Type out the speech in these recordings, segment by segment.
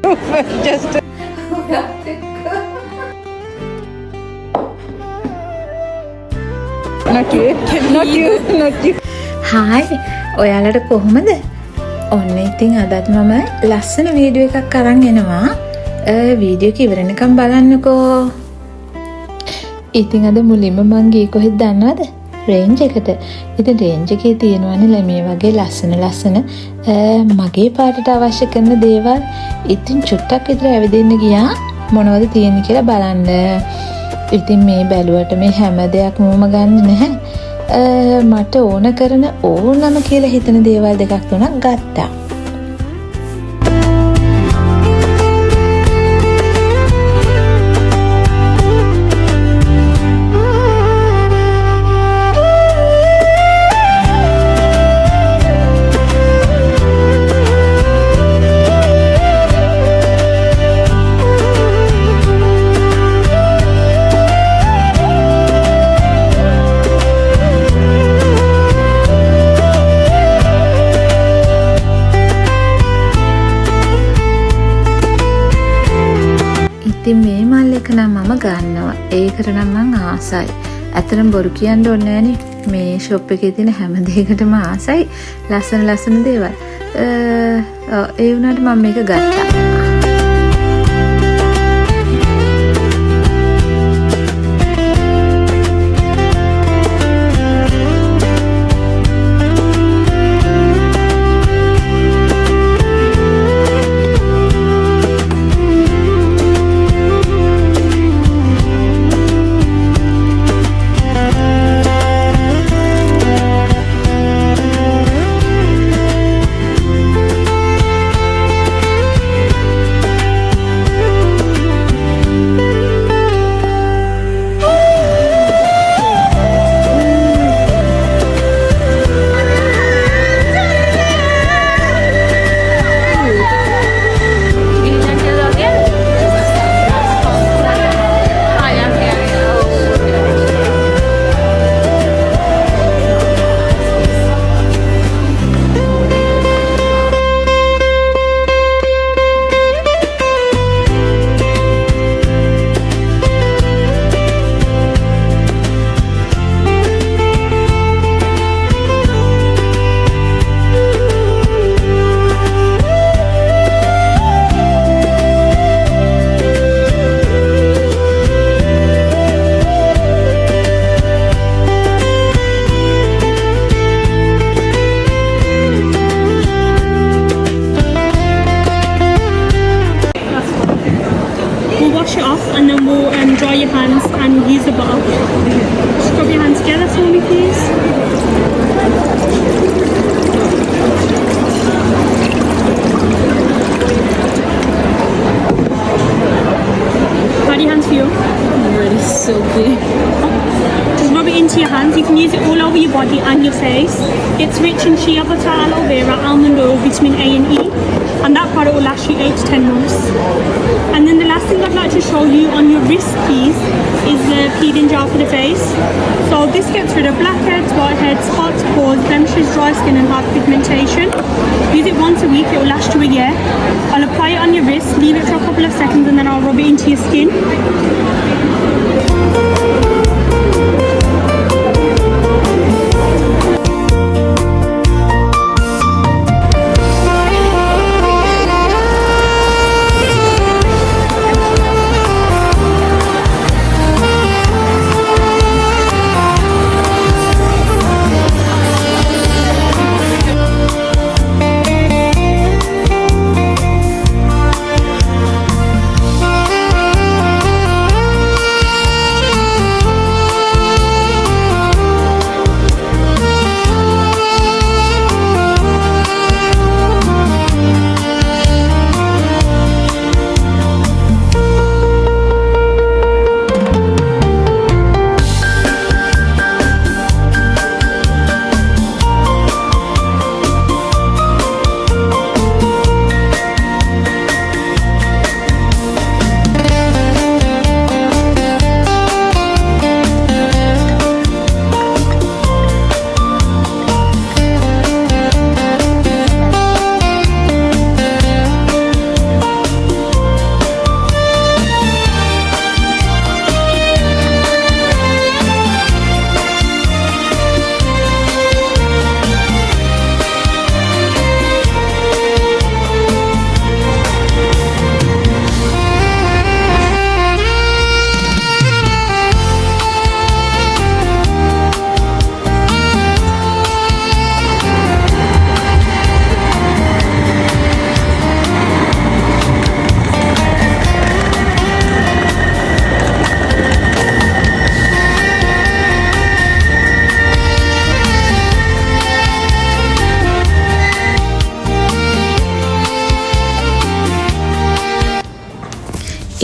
just not you. Hi ඔයාලට කොහොමද? ඔන්න ඉතින් අදත් මම ලස්සන වීඩියෝ එකක් අරන් එනවා. වීඩියෝ එක ඉවරනකම් බලන්නකෝ. ඉතින් අද මුලින්ම මං ගියේ කොහෙද දන්නවද? රේන්ජ් එකට. ඉතින් රේන්ජ් එකේ තියෙනවනේ මේ වගේ ලස්සන මගේ පාටට අවශ්‍ය කරන දේවල්. ඉතින් චුට්ටක් විතර ඇවිදින්න ගියා මොනවද තියෙන්නේ කියලා බලන්න. ඉතින් මේ බැලුවට මේ හැම දෙයක්ම මම ගන්න නැහැ. මට ඕන කරන ඕනම කියලා හිතන දේවල් දෙකක් තුනක් ගත්තා. ඉතින් මේ මල් එක නම් මම ගන්නවා. ඒකට නම් මං ආසයි. ඇත්තටම බොරු කියන්න ඕනේ නෑනේ. මේ ෂොප් එකේ තියෙන හැම දෙයකටම ආසයි. ලස්සන දේවල්. ඒ වුණාට මම මේක ගත්තා. Wash it off and then we'll dry your hands and use the bottle. Scrub your hands together for me, please. How do your hands feel? Really silky. Just rub it into your hands. You can use it all over your body and your face. It's rich in shea butter, aloe vera, almond oil, vitamin A and E. And that product will last you 8 to 10 months. And then the last thing I'd like to show you on your wrist piece is the peeling gel for the face. So this gets rid of blackheads, whiteheads, spots, pores, blemishes, dry skin and hard pigmentation. Use it once a week, it will last you a year. I'll apply it on your wrist, leave it for a couple of seconds and then I'll rub it into your skin.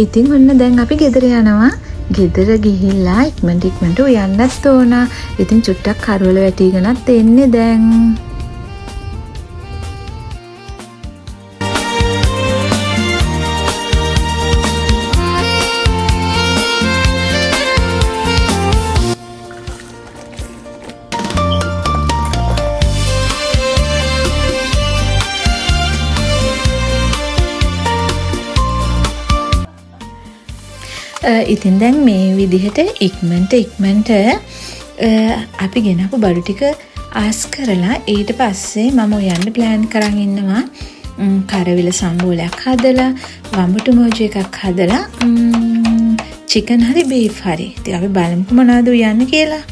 ඉතින් ඔන්න දැන් අපි ගෙදර යනවා. ගෙදර ගිහිල්ලා ඉක්මනට යන්නත් ඕන. ඉතින් චුට්ටක් කරවල වැටිගෙනත් එන්නේ දැන්. ඉතින් දැන් මේ විදිහට ඉක්මනට අපි ගෙනපු බඩු ටික ආස් කරලා ඊට පස්සේ මම යන්න ප්ලෑන් කරන් ඉන්නවා. කරවිල සම්බෝලයක් හදලා වඹුටු මොජි එකක් හදලා චිකන් හරි බීෆ් හරි. ඉතින් අපි බලමුකෝ මොනවද උයන්නේ කියලා.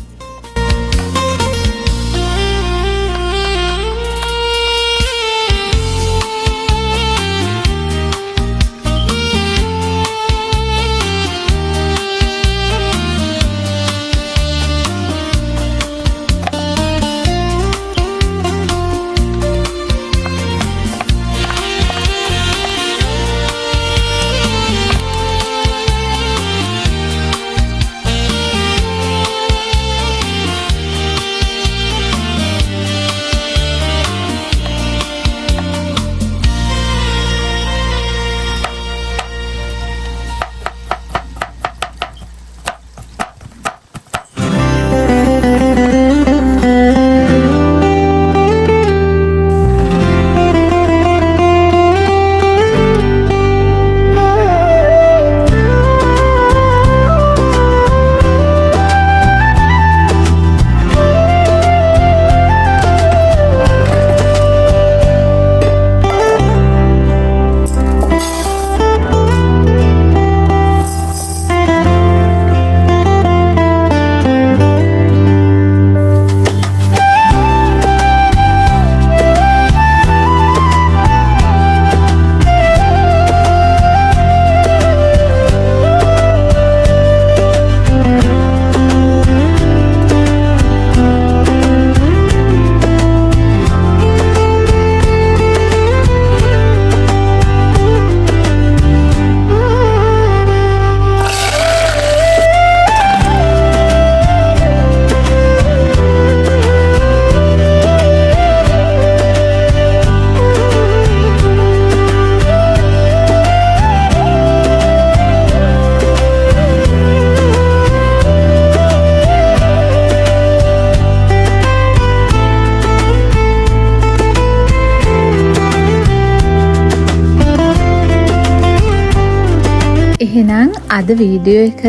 එහෙනම් අද වීඩියෝ එක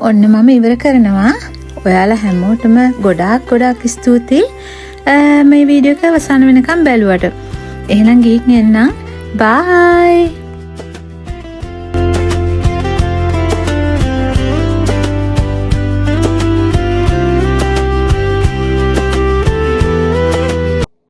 ඔන්න මම ඉවර කරනවා. ඔයාලා හැමෝටම ගොඩාක් ස්තුතියි මේ වීඩියෝ එක අවසන් වෙනකම් බැලුවට. එහෙනම් ගිහින් එන්නම්. බයි.